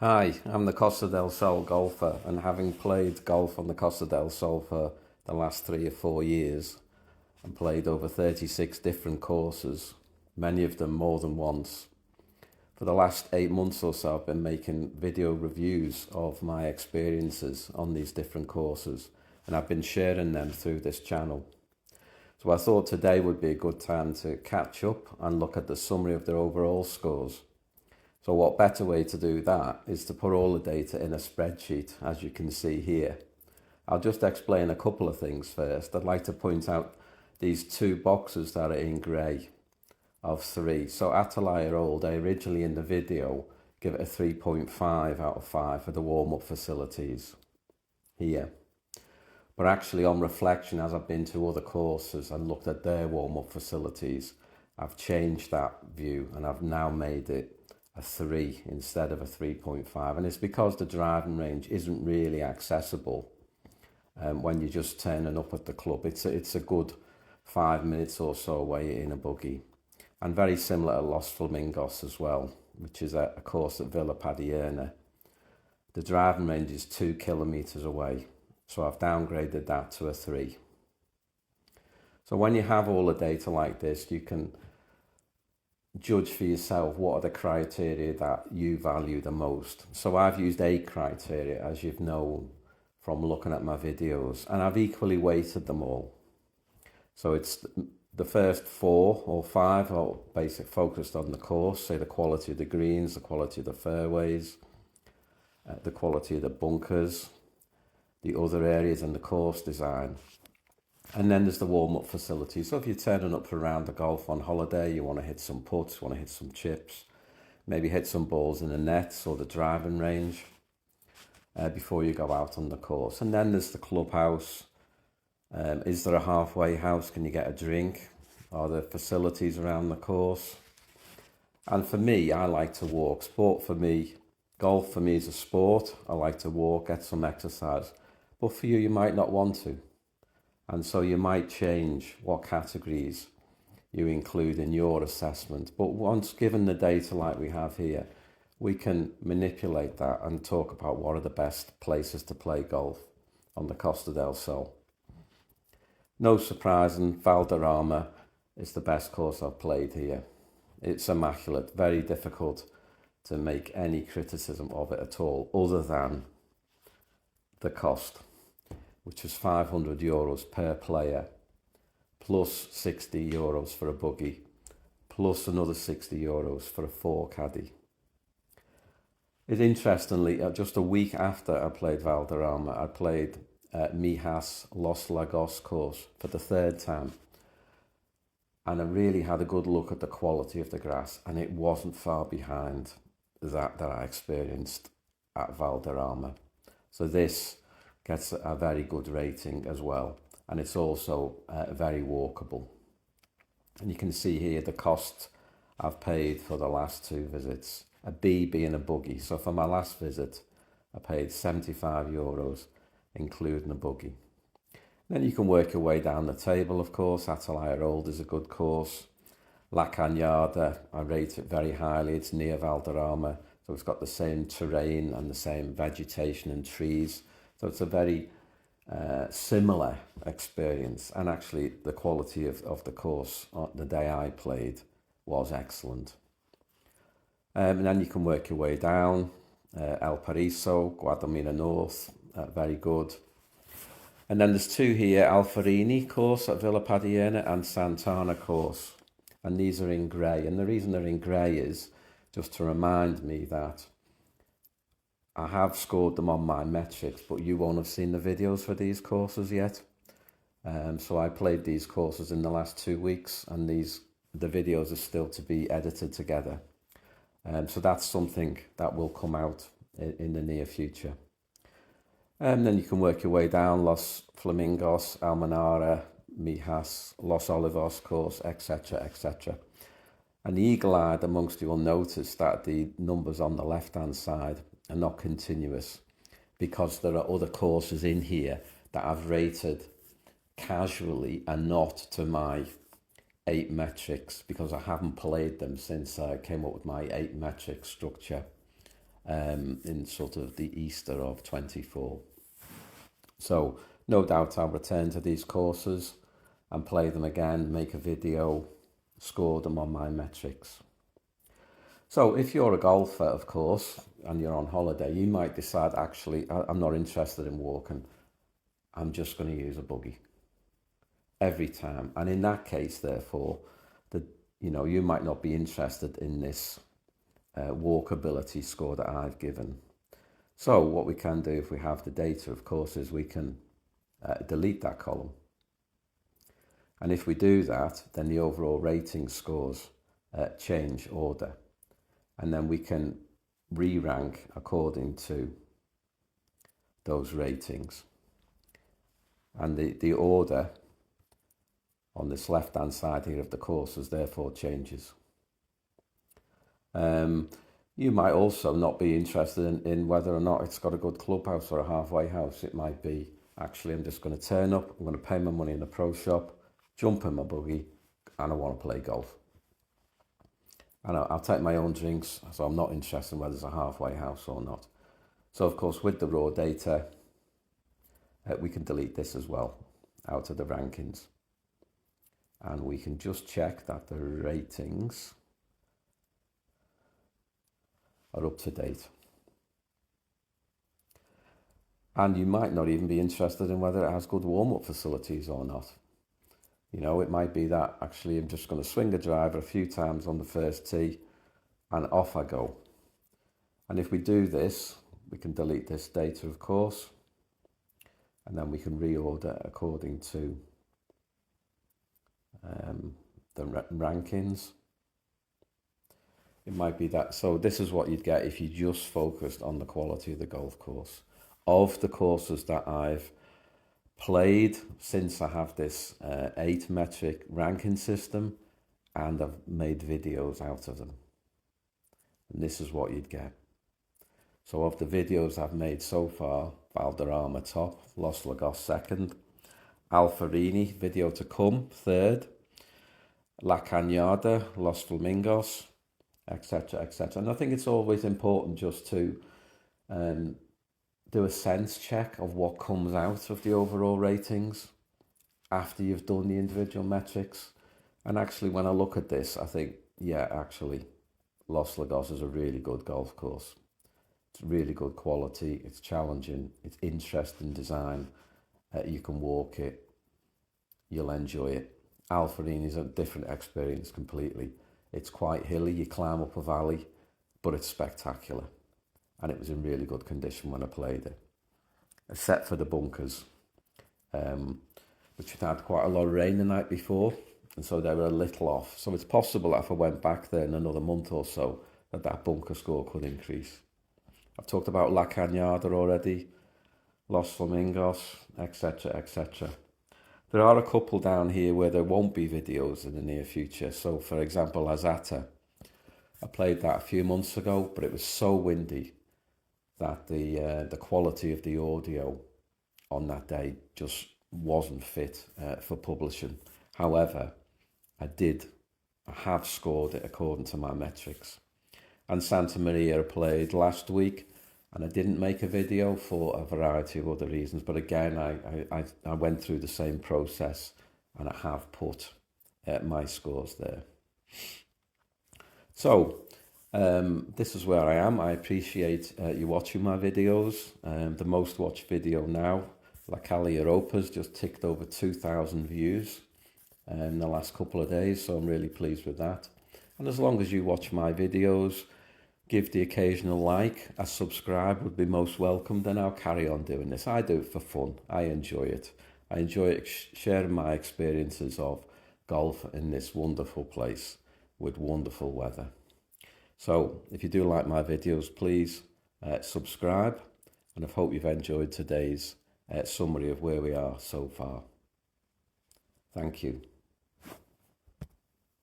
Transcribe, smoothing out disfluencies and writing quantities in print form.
Hi, I'm the Costa del Sol golfer, and having played golf on the Costa del Sol for the last 3 or 4 years and played over 36 different courses, many of them more than once. For the last 8 months or so, I've been making video reviews of my experiences on these different courses, and I've been sharing them through this channel. So I thought today would be a good time to catch up and look at the summary of their overall scores. So what better way to do that is to put all the data in a spreadsheet, as you can see here. I'll just explain a couple of things first. I'd like to point out these two boxes that are in grey of 3. So Atalaya Old, I originally in the video give it a 3.5 out of 5 for the warm-up facilities here. But actually on reflection, as I've been to other courses and looked at their warm-up facilities, I've changed that view and I've now made it a 3 instead of a 3.5, and it's because the driving range isn't really accessible when you're just turning up at the club. It's a good 5 minutes or so away in a buggy, and very similar to Los Flamingos as well, which is a course at Villa Padierna. The driving range is 2 kilometers away, so I've downgraded that to a 3. So when you have all the data like this, you can judge for yourself what are the criteria that you value the most. So I've used 8 criteria, as you've known from looking at my videos, and I've equally weighted them all. So it's the first 4 or 5 are basic focused on the course, say the quality of the greens, the quality of the fairways, the quality of the bunkers, the other areas and the course design. And then there's the warm-up facility. So if you're turning up for a round of golf on holiday, you want to hit some putts, you want to hit some chips, maybe hit some balls in the nets or the driving range before you go out on the course. And then there's the clubhouse. Is there a halfway house? Can you get a drink? Are there facilities around the course? And for me, I like to walk. Golf for me is a sport. I like to walk, get some exercise. But for you, you might not want to. And so you might change what categories you include in your assessment. But once given the data like we have here, we can manipulate that and talk about what are the best places to play golf on the Costa del Sol. No surprise, and Valderrama is the best course I've played here. It's immaculate, very difficult to make any criticism of it at all, other than the cost, which is €500 per player, plus €60 for a buggy, plus another €60 for a 4 caddy. Interestingly, just a week after I played Valderrama, I played Mijas Los Lagos course for the 3rd time. And I really had a good look at the quality of the grass, and it wasn't far behind that I experienced at Valderrama. So this gets a very good rating as well, and it's also very walkable. And you can see here the cost I've paid for the last 2 visits, a B being a buggy. So for my last visit, I paid €75, including a buggy. Then you can work your way down the table, of course. Atalaya Old is a good course. La Cañada, I rate it very highly. It's near Valderrama, so it's got the same terrain and the same vegetation and trees. So it's a very similar experience, and actually the quality of the course on the day I played was excellent. And then you can work your way down. El Paraiso, Guadalmina North, very good. And then there's 2 here, Alfarini course at Villa Padierna and Santana course. And these are in grey. And the reason they're in grey is just to remind me that I have scored them on my metrics, but you won't have seen the videos for these courses yet. So I played these courses in the last 2 weeks, and the videos are still to be edited together. So that's something that will come out in the near future. And then you can work your way down, Los Flamingos, Almenara, Mijas, Los Olivos course, etc., etc. And the eagle-eyed amongst you will notice that the numbers on the left-hand side are not continuous, because there are other courses in here that I've rated casually and not to my 8 metrics, because I haven't played them since I came up with my 8 metric structure in sort of the Easter of 24. So no doubt I'll return to these courses and play them again, make a video, score them on my metrics. So if you're a golfer, of course, and you're on holiday, you might decide, actually, I'm not interested in walking. I'm just going to use a buggy every time. And in that case, therefore, you might not be interested in this walkability score that I've given. So what we can do, if we have the data, of course, is we can delete that column. And if we do that, then the overall rating scores change order. And then we can re-rank according to those ratings. And the order on this left-hand side here of the courses therefore changes. You might also not be interested in whether or not it's got a good clubhouse or a halfway house. It might be, actually, I'm just going to turn up, I'm going to pay my money in the pro shop, jump in my buggy, and I want to play golf. And I'll take my own drinks, so I'm not interested in whether there's a halfway house or not. So, of course, with the raw data, we can delete this as well out of the rankings. And we can just check that the ratings are up to date. And you might not even be interested in whether it has good warm-up facilities or not. It might be that, actually, I'm just going to swing a driver a few times on the first tee and off I go. And if we do this, we can delete this data, of course, and then we can reorder according to the rankings. It might be that. So this is what you'd get if you just focused on the quality of the golf course. Of the courses that I've played since I have this 8 metric ranking system, and I've made videos out of them. And this is what you'd get. So of the videos I've made so far, Valderrama top, Los Lagos second, Alfarini, video to come, third, La Cañada, Los Flamingos, etc., etc. And I think it's always important just to do a sense check of what comes out of the overall ratings after you've done the individual metrics. And actually, when I look at this, I think, yeah, actually, Los Lagos is a really good golf course. It's really good quality, it's challenging, it's interesting design, you can walk it, you'll enjoy it. Alfarini is a different experience completely. It's quite hilly, you climb up a valley, but it's spectacular. And it was in really good condition when I played it. Except for the bunkers, which had quite a lot of rain the night before, and so they were a little off. So it's possible that if I went back there in another month or so, that bunker score could increase. I've talked about La Cañada already, Los Flamingos, etc., etc. There are a couple down here where there won't be videos in the near future. So, for example, Azata. I played that a few months ago, but it was so windy that the quality of the audio on that day just wasn't fit for publishing. However, I have scored it according to my metrics. And Santa Maria I played last week, and I didn't make a video for a variety of other reasons. But again, I went through the same process, and I have put my scores there. So this is where I am. I appreciate you watching my videos. The most watched video now, La Calle Europa's just ticked over 2,000 views in the last couple of days, so I'm really pleased with that. And as long as you watch my videos, give the occasional like, a subscribe would be most welcome, then I'll carry on doing this. I do it for fun. I enjoy it. I enjoy sharing my experiences of golf in this wonderful place with wonderful weather. So if you do like my videos, please subscribe, and I hope you've enjoyed today's summary of where we are so far. Thank you.